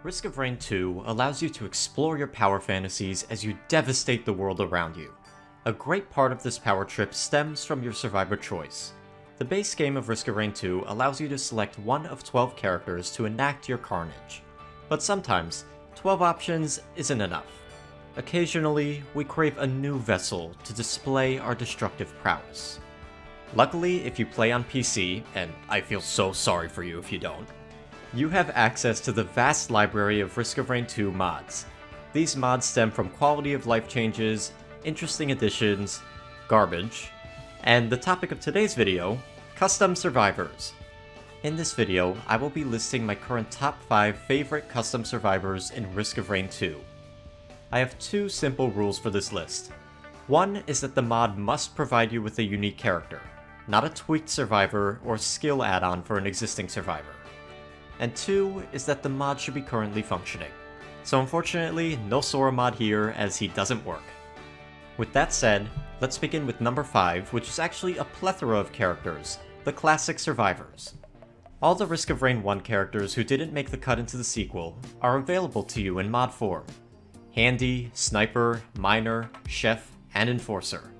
Risk of Rain 2 allows you to explore your power fantasies as you devastate the world around you. A great part of this power trip stems from your survivor choice. The base game of Risk of Rain 2 allows you to select one of 12 characters to enact your carnage. But sometimes, 12 options isn't enough. Occasionally, we crave a new vessel to display our destructive prowess. Luckily, if you play on PC, and I feel so sorry for you if you don't, you have access to the vast library of Risk of Rain 2 mods. These mods stem from quality of life changes, interesting additions, garbage, and the topic of today's video, custom survivors. In this video, I will be listing my current top 5 favorite custom survivors in Risk of Rain 2. I have 2 simple rules for this list. One is that the mod must provide you with a unique character, not a tweaked survivor or skill add-on for an existing survivor. And 2 is that the mod should be currently functioning. So unfortunately, no Sora mod here as he doesn't work. With that said, let's begin with number 5, which is actually a plethora of characters, the classic survivors. All the Risk of Rain 1 characters who didn't make the cut into the sequel are available to you in mod form. Handy, Sniper, Miner, Chef, and Enforcer.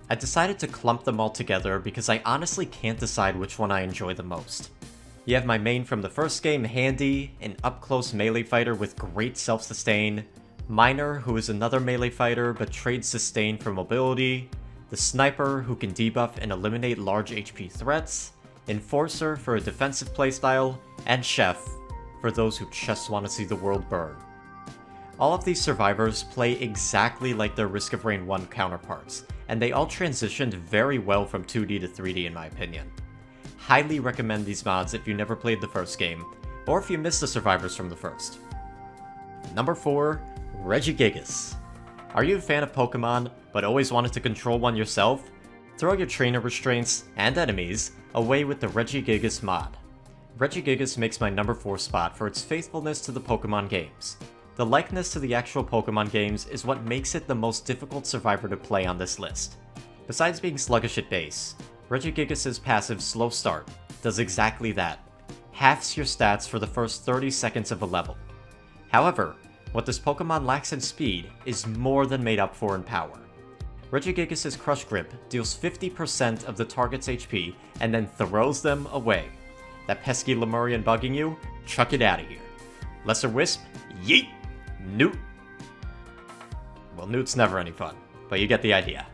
I decided to clump them all together because I honestly can't decide which one I enjoy the most. You have my main from the first game, Handy, an up-close melee fighter with great self-sustain, Miner, who is another melee fighter but trades sustain for mobility, the Sniper, who can debuff and eliminate large HP threats, Enforcer for a defensive playstyle, and Chef, for those who just want to see the world burn. All of these survivors play exactly like their Risk of Rain 1 counterparts, and they all transitioned very well from 2D to 3D in my opinion. Highly recommend these mods if you never played the first game, or if you missed the survivors from the first. Number 4, Regigigas. Are you a fan of Pokemon, but always wanted to control one yourself? Throw your trainer restraints, and enemies, away with the Regigigas mod. Regigigas makes my number 4 spot for its faithfulness to the Pokemon games. The likeness to the actual Pokemon games is what makes it the most difficult survivor to play on this list. Besides being sluggish at base, Regigigas' passive Slow Start does exactly that, halves your stats for the first 30 seconds of a level. However, what this Pokemon lacks in speed is more than made up for in power. Regigigas' Crush Grip deals 50% of the target's HP and then throws them away. That pesky Lemurian bugging you? Chuck it out of here. Lesser Wisp? Yeet! Newt! Well, Newt's never any fun, but you get the idea.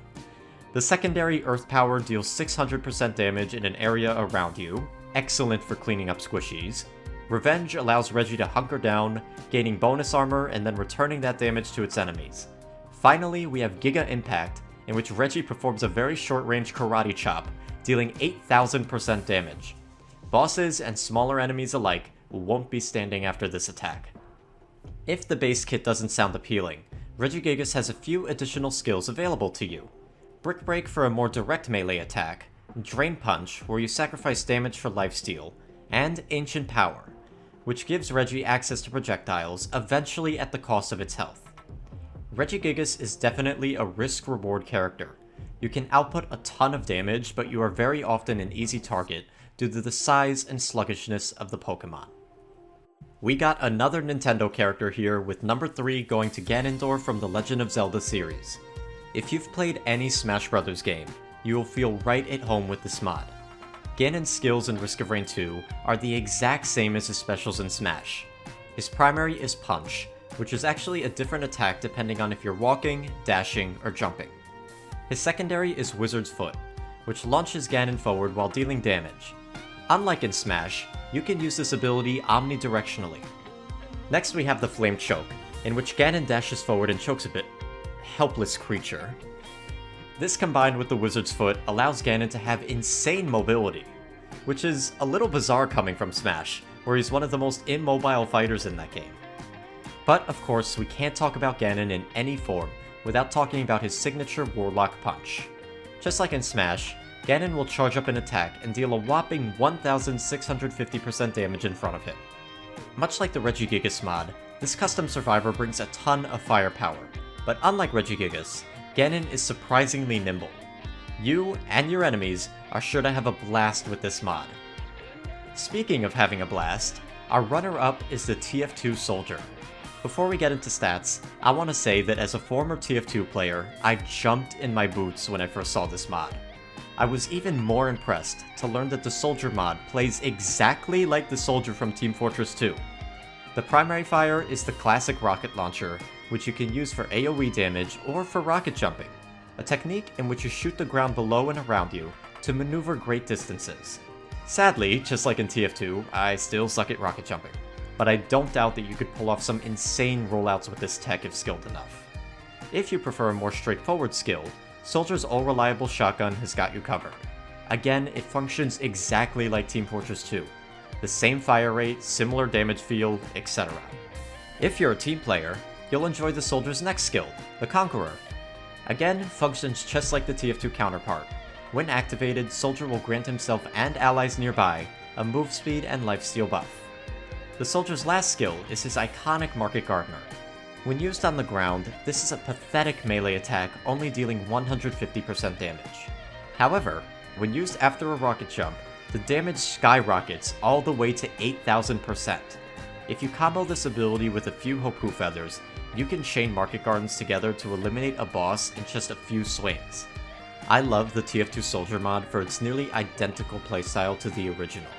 The secondary Earth Power deals 600% damage in an area around you, excellent for cleaning up squishies. Revenge allows Reggie to hunker down, gaining bonus armor and then returning that damage to its enemies. Finally, we have Giga Impact, in which Reggie performs a very short-range karate chop, dealing 8000% damage. Bosses and smaller enemies alike won't be standing after this attack. If the base kit doesn't sound appealing, Regigigas has a few additional skills available to you. Brick Break for a more direct melee attack, Drain Punch where you sacrifice damage for lifesteal, and Ancient Power, which gives Reggie access to projectiles eventually at the cost of its health. Regigigas is definitely a risk-reward character. You can output a ton of damage, but you are very often an easy target due to the size and sluggishness of the Pokemon. We got another Nintendo character here with number 3 going to Ganondorf from the Legend of Zelda series. If you've played any Smash Bros. Game, you will feel right at home with this mod. Gannon's skills in Risk of Rain 2 are the exact same as his specials in Smash. His primary is Punch, which is actually a different attack depending on if you're walking, dashing, or jumping. His secondary is Wizard's Foot, which launches Ganon forward while dealing damage. Unlike in Smash, you can use this ability omnidirectionally. Next we have the Flame Choke, in which Ganon dashes forward and chokes a bit helpless creature. This combined with the Wizard's Foot allows Ganon to have insane mobility, which is a little bizarre coming from Smash, where he's one of the most immobile fighters in that game. But of course, we can't talk about Gannon in any form without talking about his signature Warlock Punch. Just like in Smash, Gannon will charge up an attack and deal a whopping 1650% damage in front of him. Much like the Regigigas mod, this custom survivor brings a ton of firepower, but unlike Regigigas, Gannon is surprisingly nimble. You and your enemies are sure to have a blast with this mod. Speaking of having a blast, our runner-up is the TF2 Soldier. Before we get into stats, I want to say that as a former TF2 player, I jumped in my boots when I first saw this mod. I was even more impressed to learn that the Soldier mod plays exactly like the Soldier from Team Fortress 2. The primary fire is the classic rocket launcher, which you can use for AoE damage or for rocket jumping, a technique in which you shoot the ground below and around you to maneuver great distances. Sadly, just like in TF2, I still suck at rocket jumping, but I don't doubt that you could pull off some insane rollouts with this tech if skilled enough. If you prefer a more straightforward skill, Soldier's all-reliable shotgun has got you covered. Again, it functions exactly like Team Fortress 2. The same fire rate, similar damage field, etc. If you're a team player, you'll enjoy the Soldier's next skill, the Conqueror. Again, functions just like the TF2 counterpart. When activated, Soldier will grant himself and allies nearby a move speed and lifesteal buff. The Soldier's last skill is his iconic Market Gardener. When used on the ground, this is a pathetic melee attack only dealing 150% damage. However, when used after a rocket jump, the damage skyrockets all the way to 8000%. If you combo this ability with a few Hopoo feathers, you can chain Market Gardens together to eliminate a boss in just a few swings. I love the TF2 Soldier mod for its nearly identical playstyle to the original.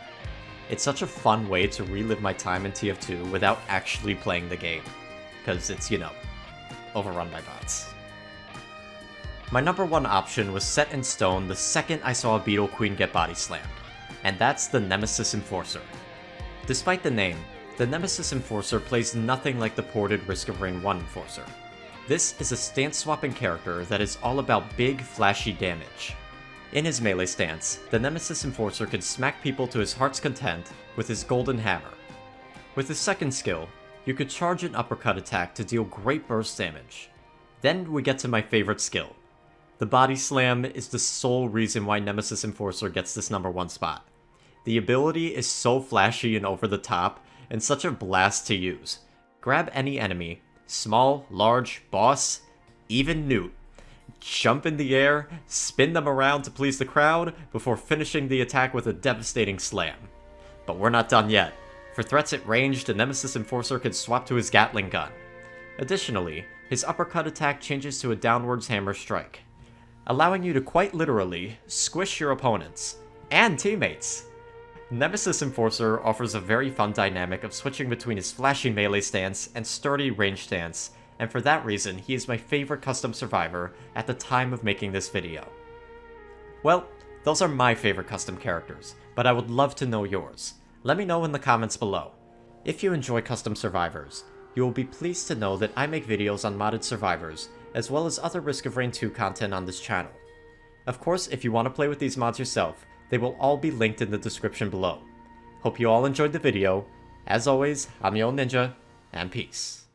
It's such a fun way to relive my time in TF2 without actually playing the game. Because it's, overrun by bots. My number one option was set in stone the second I saw a Beetle Queen get body slammed, and that's the Nemesis Enforcer. Despite the name, the Nemesis Enforcer plays nothing like the ported Risk of Rain 1 Enforcer. This is a stance-swapping character that is all about big, flashy damage. In his melee stance, the Nemesis Enforcer can smack people to his heart's content with his golden hammer. With his second skill, you could charge an uppercut attack to deal great burst damage. Then we get to my favorite skill. The body slam is the sole reason why Nemesis Enforcer gets this number one spot. The ability is so flashy and over the top, and such a blast to use. Grab any enemy, small, large, boss, even Newt. Jump in the air, spin them around to please the crowd, before finishing the attack with a devastating slam. But we're not done yet. For threats at range, the Nemesis Enforcer can swap to his Gatling gun. Additionally, his uppercut attack changes to a downwards hammer strike, allowing you to quite literally squish your opponents and teammates. Nemesis Enforcer offers a very fun dynamic of switching between his flashy melee stance and sturdy range stance, and for that reason, he is my favorite custom survivor at the time of making this video. Well, those are my favorite custom characters, but I would love to know yours. Let me know in the comments below. If you enjoy custom survivors, you will be pleased to know that I make videos on modded survivors, as well as other Risk of Rain 2 content on this channel. Of course, if you want to play with these mods yourself, they will all be linked in the description below. Hope you all enjoyed the video. As always, I'm YellowNinja, and peace.